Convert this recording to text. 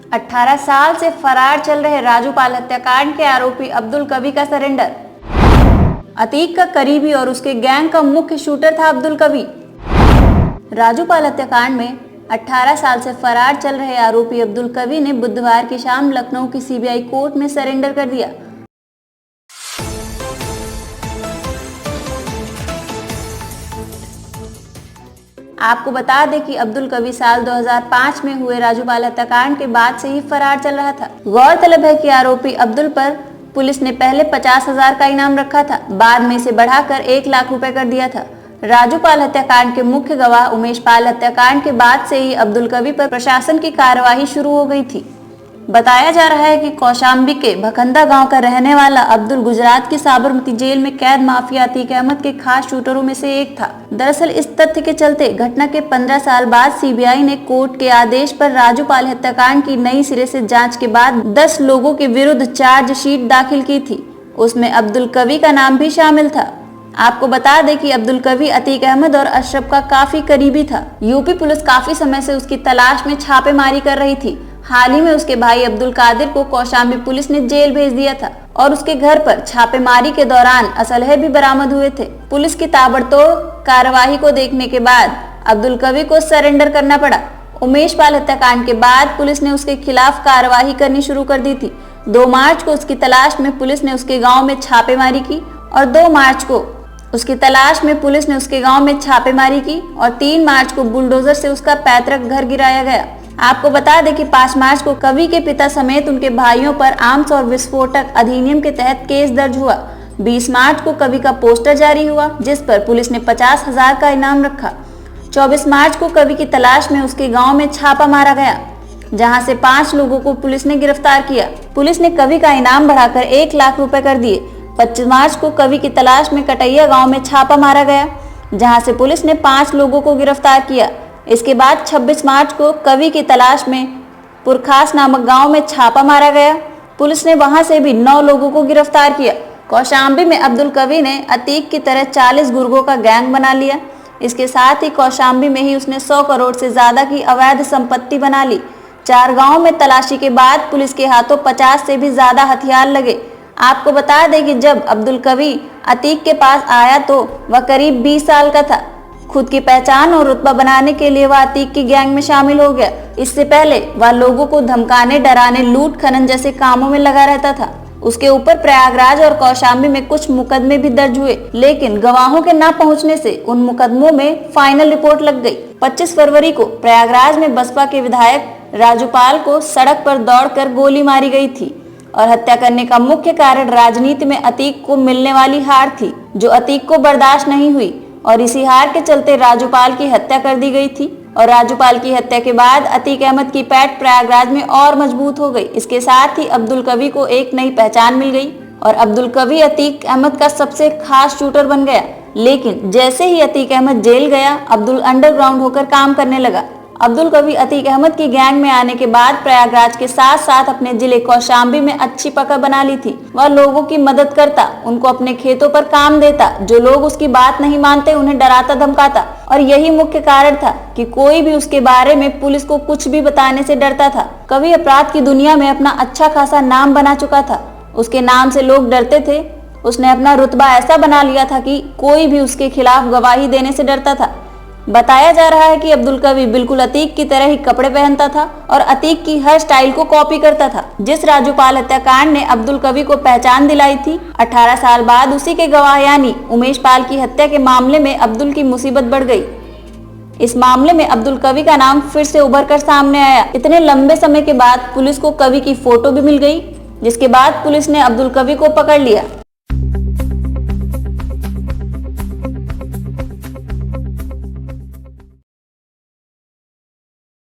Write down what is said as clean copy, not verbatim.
18 साल से फरार चल रहे राजूपाल हत्याकांड के आरोपी अब्दुल कवी का सरेंडर। अतीक का करीबी और उसके गैंग का मुख्य शूटर था अब्दुल कवी। राजूपाल हत्याकांड में 18 साल से फरार चल रहे आरोपी अब्दुल कवी ने बुधवार की शाम लखनऊ की सीबीआई कोर्ट में सरेंडर कर दिया। आपको बता दें कि अब्दुल कवी साल 2005 में हुए राजूपाल हत्याकांड के बाद से ही फरार चल रहा था। गौरतलब है कि आरोपी अब्दुल पर पुलिस ने पहले 50,000 का इनाम रखा था, बाद में इसे बढ़ाकर 1 लाख रुपए कर दिया था। राजूपाल हत्याकांड के मुख्य गवाह उमेश पाल हत्याकांड के बाद से ही अब्दुल कवी पर प्रशासन की कार्यवाही शुरू हो गई थी। बताया जा रहा है कि कौशाम्बी के भखंदा गांव का रहने वाला अब्दुल गुजरात की साबरमती जेल में कैद माफिया अतीक अहमद के खास शूटरों में से एक था। दरअसल इस तथ्य के चलते घटना के 15 साल बाद सीबीआई ने कोर्ट के आदेश पर राजूपाल हत्याकांड की नई सिरे से जांच के बाद 10 लोगों के विरुद्ध चार्जशीट दाखिल की थी। उसमें अब्दुल कवी का नाम भी शामिल था। आपको बता दें कि अब्दुल कवी अतीक अहमद और अशरफ का काफी करीबी था। यूपी पुलिस काफी समय से उसकी तलाश में छापेमारी कर रही थी। हाल ही में उसके भाई अब्दुल कादिर को कौशाम्बी पुलिस ने जेल भेज दिया था और उसके घर पर छापेमारी के दौरान असलहे भी बरामद हुए थे। पुलिस की ताबड़तोड़ कार्यवाही को देखने के बाद अब्दुल कवी को सरेंडर करना पड़ा। उमेश पाल हत्याकांड के बाद पुलिस ने उसके खिलाफ कार्यवाही करनी शुरू कर दी थी। 2 मार्च को उसकी तलाश में पुलिस ने उसके गाँव में छापेमारी की और 2 मार्च को उसकी तलाश में पुलिस ने उसके गांव में छापेमारी की और 3 मार्च को बुलडोजर से उसका पैतृक घर गिराया गया। आपको बता दें कि 5 मार्च को कवि के पिता समेत उनके भाइयों पर आर्म्स और विस्फोटक अधिनियम के तहत केस दर्ज हुआ। 20 मार्च को कवि का पोस्टर जारी हुआ जिस पर पुलिस ने 50,000 का इनाम रखा। 24 मार्च को कवि की तलाश में उसके गाँव में छापा मारा गया, जहाँ से 5 लोगों को पुलिस ने गिरफ्तार किया। पुलिस ने कवि का इनाम बढ़ाकर 1 लाख रुपए कर दिए। 25 मार्च को कवि की तलाश में कटैया गांव में छापा मारा गया, जहां से पुलिस ने 5 लोगों को गिरफ्तार किया। इसके बाद 26 मार्च को कवि की तलाश में पुरखास नामक गांव में छापा मारा गया। पुलिस ने वहां से भी 9 लोगों को गिरफ्तार किया। कौशाम्बी में अब्दुल कवी ने अतीक की तरह 40 गुर्गों का गैंग बना लिया। इसके साथ ही कौशाम्बी में ही उसने 100 करोड़ से ज्यादा की अवैध संपत्ति बना ली। 4 गाँव में तलाशी के बाद पुलिस के हाथों 50 से भी ज्यादा हथियार लगे। आपको बता दें कि जब अब्दुल कवी अतीक के पास आया तो वह करीब 20 साल का था। खुद की पहचान और रुतबा बनाने के लिए वह अतीक की गैंग में शामिल हो गया। इससे पहले वह लोगों को धमकाने, डराने, लूट खनन जैसे कामों में लगा रहता था। उसके ऊपर प्रयागराज और कौशाम्बी में कुछ मुकदमे भी दर्ज हुए, लेकिन गवाहों के न पहुंचने से उन मुकदमों में फाइनल रिपोर्ट लग गई। 25 फरवरी को प्रयागराज में बसपा के विधायक राजूपाल को सड़क पर दौड़कर गोली मारी गई थी और हत्या करने का मुख्य कारण राजनीति में अतीक को मिलने वाली हार थी, जो अतीक को बर्दाश्त नहीं हुई और इसी हार के चलते राजूपाल की हत्या कर दी गई थी। और राजूपाल की हत्या के बाद अतीक अहमद की पैठ प्रयागराज में और मजबूत हो गई। इसके साथ ही अब्दुल कवी को एक नई पहचान मिल गई और अब्दुल कवी अतीक अहमद का सबसे खास शूटर बन गया। लेकिन जैसे ही अतीक अहमद जेल गया, अब्दुल अंडरग्राउंड होकर काम करने लगा। अब्दुल कवी अतीक अहमद की गैंग में आने के बाद प्रयागराज के साथ साथ अपने जिले कौशाम्बी में अच्छी पकड़ बना ली थी। वह लोगों की मदद करता, उनको अपने खेतों पर काम देता, जो लोग उसकी बात नहीं मानते उन्हें डराता धमकाता और यही मुख्य कारण था कि कोई भी उसके बारे में पुलिस को कुछ भी बताने से डरता था। कवी अपराध की दुनिया में अपना अच्छा खासा नाम बना चुका था। उसके नाम से लोग डरते थे। उसने अपना रुतबा ऐसा बना लिया था कि कोई भी उसके खिलाफ गवाही देने से डरता था। बताया जा रहा है कि अब्दुल कवी बिल्कुल अतीक की तरह ही कपड़े पहनता था और अतीक की हर स्टाइल को कॉपी करता था। जिस राजूपाल हत्याकांड ने अब्दुल कवी को पहचान दिलाई थी, 18 साल बाद उसी के गवाह यानी उमेश पाल की हत्या के मामले में अब्दुल की मुसीबत बढ़ गई। इस मामले में अब्दुल कवी का नाम फिर से उभर कर सामने आया। इतने लंबे समय के बाद पुलिस को कवी की फोटो भी मिल गई, जिसके बाद पुलिस ने अब्दुल कवी को पकड़ लिया।